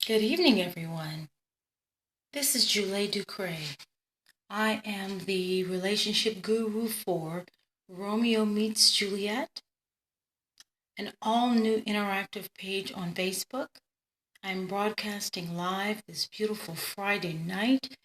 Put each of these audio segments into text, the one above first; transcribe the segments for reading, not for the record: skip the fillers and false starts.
Good evening, everyone. This is JuLā DuCré. I am the relationship guru for Romeo Meets Juliet, an all-new interactive page on Facebook. I'm broadcasting live this beautiful Friday night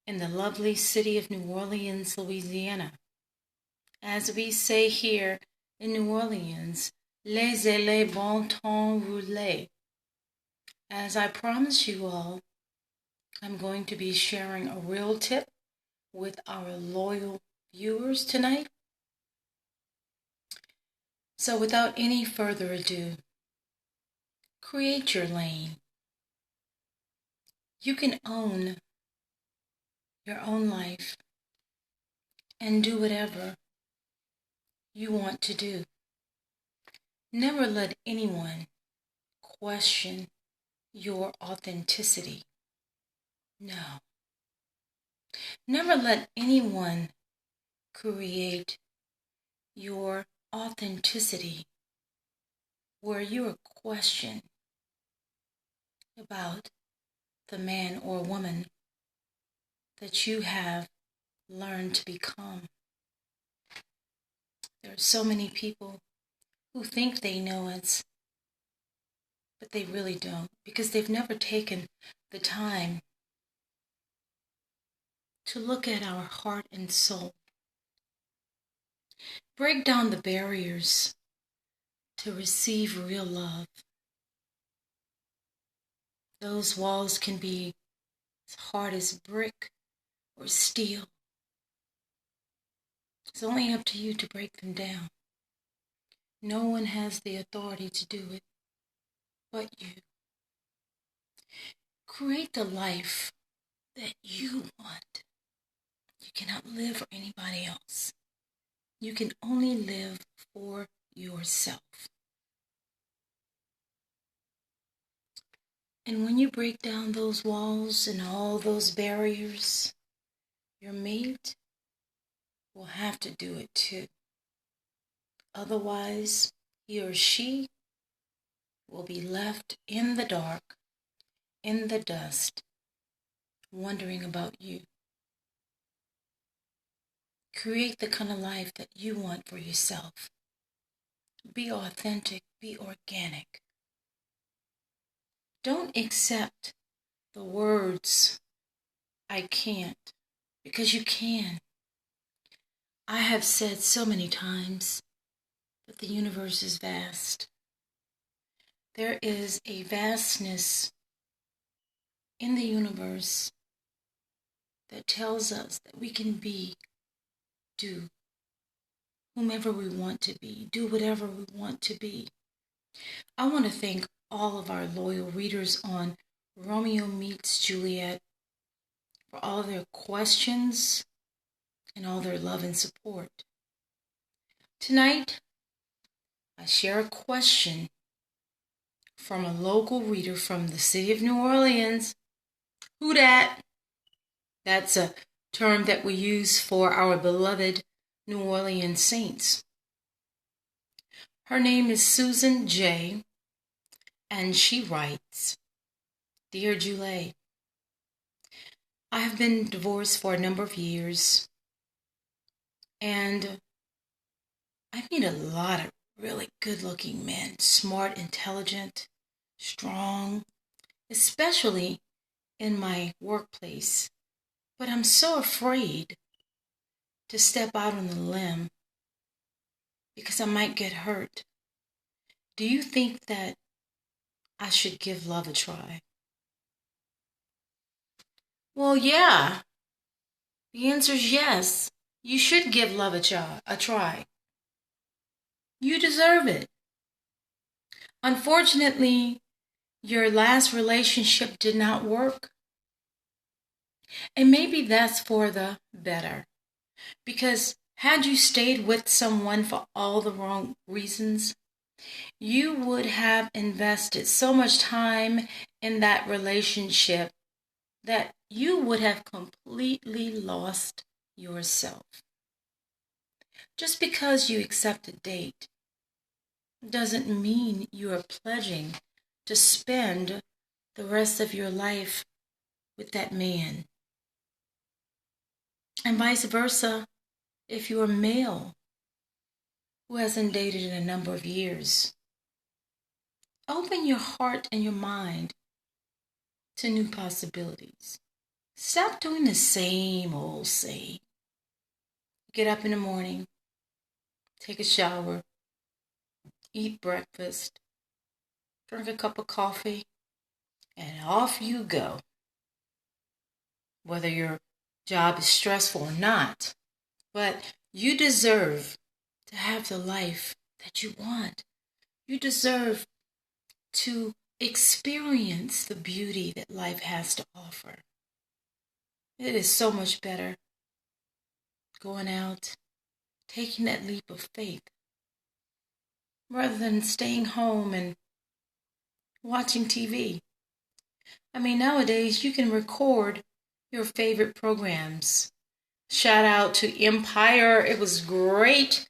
in the lovely city of New Orleans, Louisiana. As we say here in New Orleans, laissez-les bon temps rouler. As I promised you all, I'm going to be sharing a real tip with our loyal viewers tonight. So without any further ado, create your lane. You can own your own life and do whatever you want to do. Never let anyone question your authenticity. No. Never let anyone create your authenticity where you are questioned about the man or woman that you have learned to become. There are so many people who think they know us, but they really don't, because they've never taken the time to look at our heart and soul. Break down the barriers to receive real love. Those walls can be as hard as brick or steel. It's only up to you to break them down. No one has the authority to do it but you. Create the life that you want. You cannot live for anybody else. You can only live for yourself. And when you break down those walls and all those barriers, your mate will have to do it too. Otherwise, he or she will be left in the dark, in the dust, wondering about you. Create the kind of life that you want for yourself. Be authentic, be organic. Don't accept the words, I can't, because you can. I have said so many times that the universe is vast. There is a vastness in the universe that tells us that we can do whomever we want to be, do whatever we want to be. I want to thank all of our loyal readers on Romeo Meets Juliet for all their questions and all their love and support. Tonight, I share a question from a local reader from the city of New Orleans. Who dat? That's a term that we use for our beloved New Orleans saints. Her name is Susan J., and she writes, Dear JuLā, I have been divorced for a number of years, and I meet a lot of really good-looking men, smart, intelligent, strong, especially in my workplace. But I'm so afraid to step out on the limb because I might get hurt. Do you think that I should give love a try? Well, yeah. The answer is yes. You should give love a try. You deserve it. Unfortunately, your last relationship did not work. And maybe that's for the better. Because had you stayed with someone for all the wrong reasons, you would have invested so much time in that relationship that you would have completely lost yourself. Just because you accept a date doesn't mean you are pledging to spend the rest of your life with that man. And vice versa, if you're a male who hasn't dated in a number of years, open your heart and your mind to new possibilities. Stop doing the same old same. Get up in the morning, take a shower, eat breakfast, drink a cup of coffee, and off you go. Whether your job is stressful or not, but you deserve to have the life that you want. You deserve to experience the beauty that life has to offer. It is so much better going out, taking that leap of faith, rather than staying home and watching TV. I mean, nowadays you can record your favorite programs. Shout out to Empire. It was great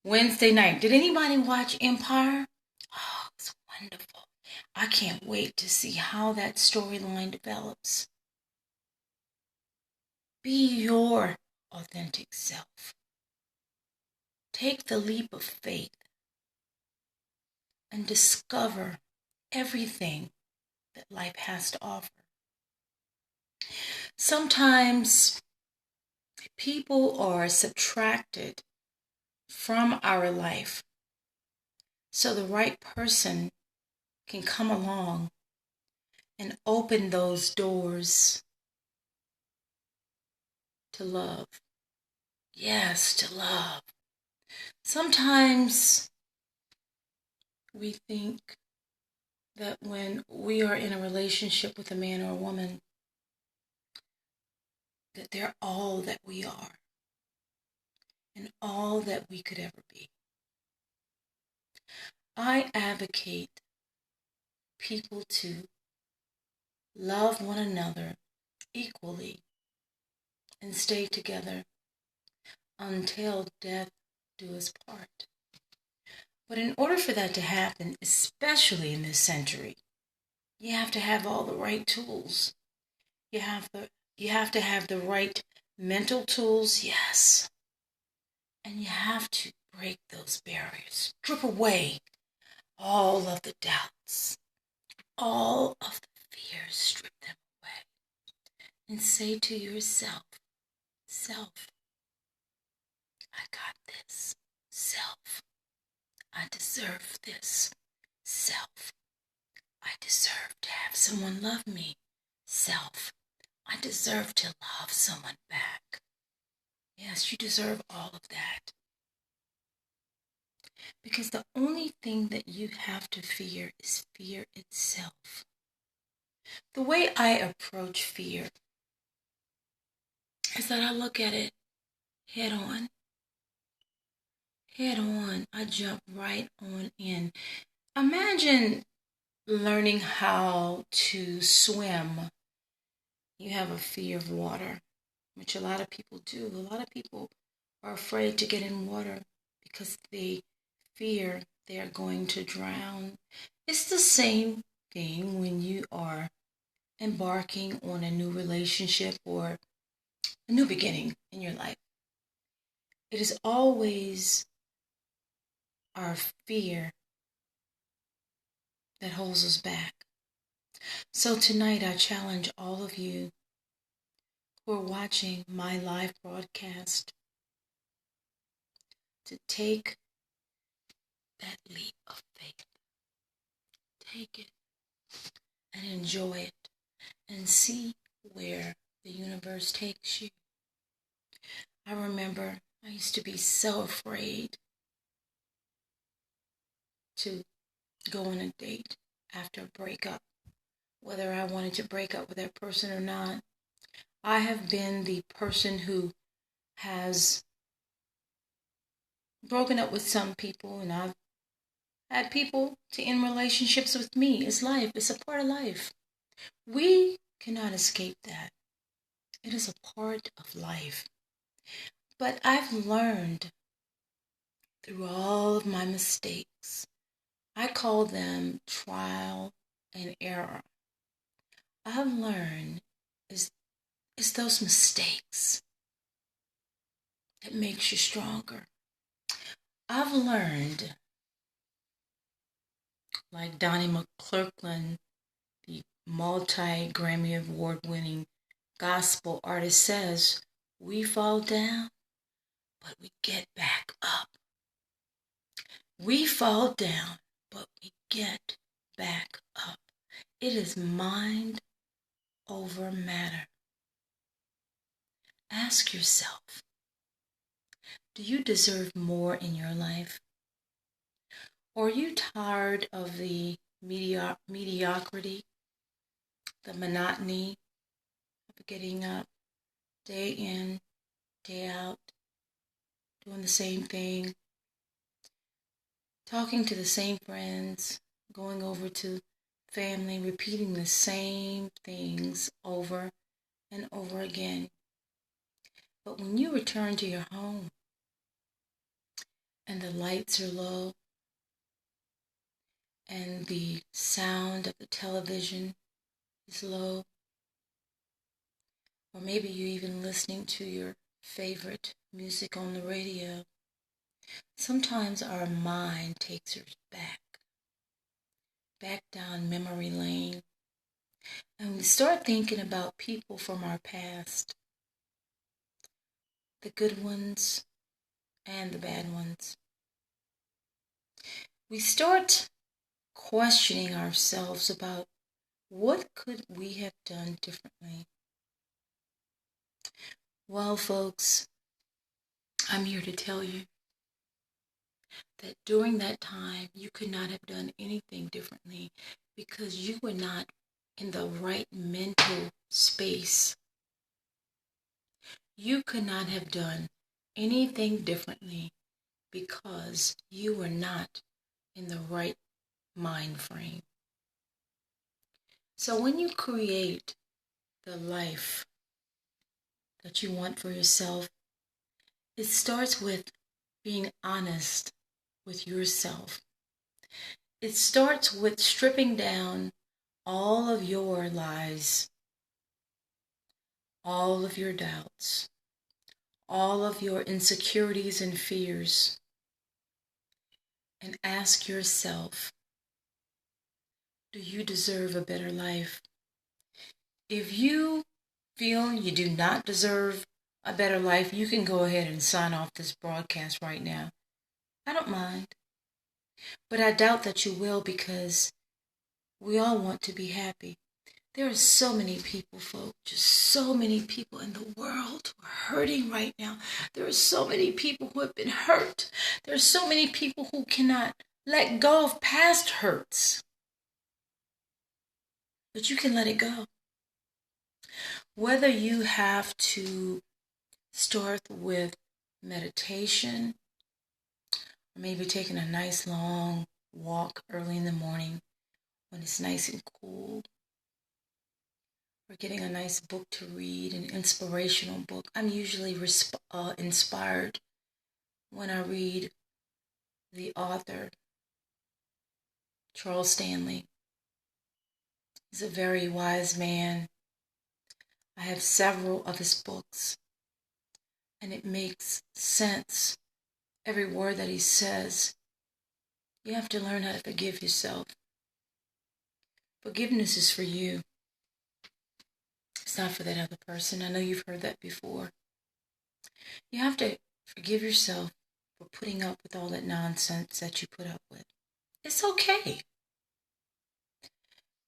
Wednesday night. Did anybody watch Empire? Oh, it's wonderful. I can't wait to see how that storyline develops. Be your authentic self. Take the leap of faith and discover everything that life has to offer. Sometimes people are subtracted from our life so the right person can come along and open those doors to love. Yes, to love. Sometimes we think that when we are in a relationship with a man or a woman, that they're all that we are and all that we could ever be. I advocate people to love one another equally and stay together until death do us part. But in order for that to happen, especially in this century, you have to have all the right tools. You have to have the right mental tools, yes. And you have to break those barriers. Strip away all of the doubts, all of the fears, strip them away. And say to yourself, self, I got this. Self, I deserve this. Self, I deserve to have someone love me. Self, I deserve to love someone back. Yes, you deserve all of that. Because the only thing that you have to fear is fear itself. The way I approach fear is that I look at it head on. Head on. I jump right on in. Imagine learning how to swim. You have a fear of water, which a lot of people do. A lot of people are afraid to get in water because they fear they are going to drown. It's the same thing when you are embarking on a new relationship or a new beginning in your life. It is always our fear that holds us back. So tonight I challenge all of you who are watching my live broadcast to take that leap of faith. Take it and enjoy it and see where the universe takes you. I remember I used to be so afraid to go on a date after a breakup, whether I wanted to break up with that person or not. I have been the person who has broken up with some people, and I've had people to end relationships with me. It's life. It's a part of life. We cannot escape that. It is a part of life. But I've learned through all of my mistakes. I call them trial and error. I've learned is it's those mistakes that makes you stronger. I've learned, like Donnie McClurkin, the multi-Grammy Award-winning gospel artist says, we fall down, but we get back up. We fall down, but we get back up. It is mind over matter. Ask yourself, do you deserve more in your life? Or are you tired of the mediocrity, the monotony of getting up day in, day out, doing the same thing, talking to the same friends, going over to family, repeating the same things over and over again? But when you return to your home and the lights are low and the sound of the television is low, or maybe you're even listening to your favorite music on the radio, sometimes our mind takes us back down memory lane, and we start thinking about people from our past, the good ones and the bad ones. We start questioning ourselves about what could we have done differently. Well, folks, I'm here to tell you that during that time, you could not have done anything differently because you were not in the right mental space. You could not have done anything differently because you were not in the right mind frame. So when you create the life that you want for yourself, it starts with being honest with yourself. It starts with stripping down all of your lies, all of your doubts, all of your insecurities and fears, and ask yourself, do you deserve a better life? If you feel you do not deserve a better life, you can go ahead and sign off this broadcast right now. I don't mind. But I doubt that you will, because we all want to be happy. There are so many people, folks, just so many people in the world who are hurting right now. There are so many people who have been hurt. There are so many people who cannot let go of past hurts. But you can let it go. Whether you have to start with meditation, or maybe taking a nice long walk early in the morning when it's nice and cool, or getting a nice book to read, an inspirational book. I'm usually inspired when I read the author, Charles Stanley. He's a very wise man. I have several of his books, and it makes sense. Every word that he says. You have to learn how to forgive yourself. Forgiveness is for you. It's not for that other person. I know you've heard that before. You have to forgive yourself for putting up with all that nonsense that you put up with. It's okay.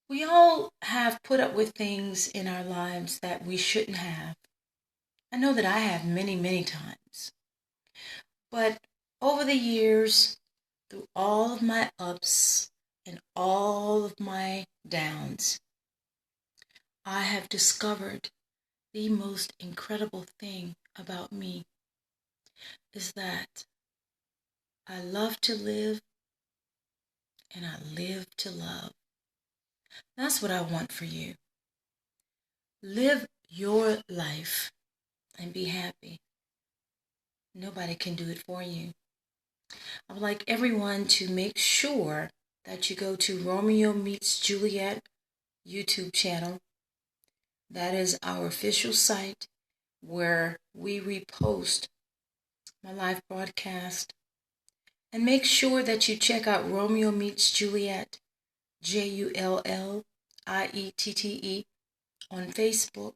We all have put up with things in our lives that we shouldn't have. I know that I have many, many times. But over the years, through all of my ups and all of my downs, I have discovered the most incredible thing about me is that I love to live and I live to love. That's what I want for you. Live your life and be happy. Nobody can do it for you. I would like everyone to make sure that you go to Romeo Meets Julliette YouTube channel That is our official site where we repost my live broadcast. And make sure that you check out Romeo Meets Juliette, JuLliette, on Facebook.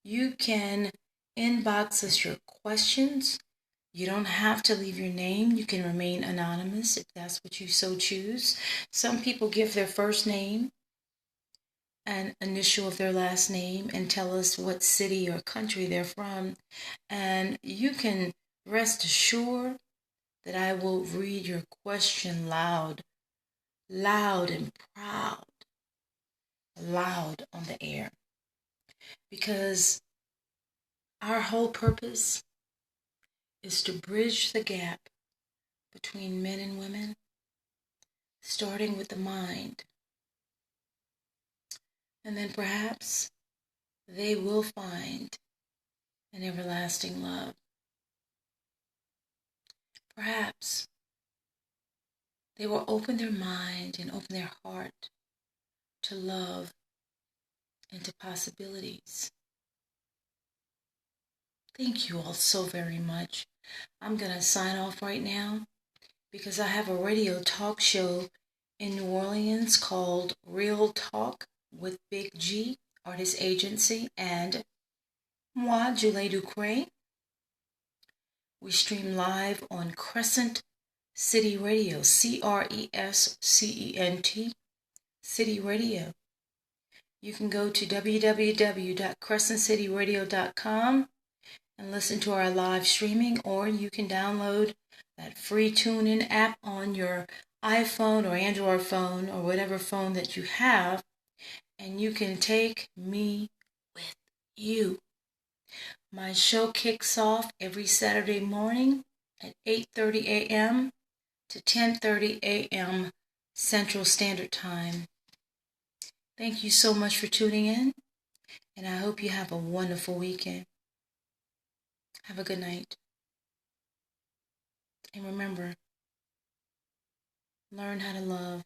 You can inbox us your questions. You don't have to leave your name. You can remain anonymous if that's what you so choose. Some people give their first name and initial of their last name and tell us what city or country they're from. And you can rest assured that I will read your question loud and proud, loud on the air. Because our whole purpose is to bridge the gap between men and women, starting with the mind. And then perhaps they will find an everlasting love. Perhaps they will open their mind and open their heart to love and to possibilities. Thank you all so very much. I'm going to sign off right now because I have a radio talk show in New Orleans called Real Talk with Big G, Artist Agency, and moi, JuLā DuCré. We stream live on Crescent City Radio, CRESCENT, City Radio. You can go to www.crescentcityradio.com and listen to our live streaming, or you can download that free TuneIn app on your iPhone or Android phone or whatever phone that you have, and you can take me with you. My show kicks off every Saturday morning at 8:30 a.m. to 10:30 a.m. Central Standard Time. Thank you so much for tuning in, and I hope you have a wonderful weekend. Have a good night. And remember, learn how to love.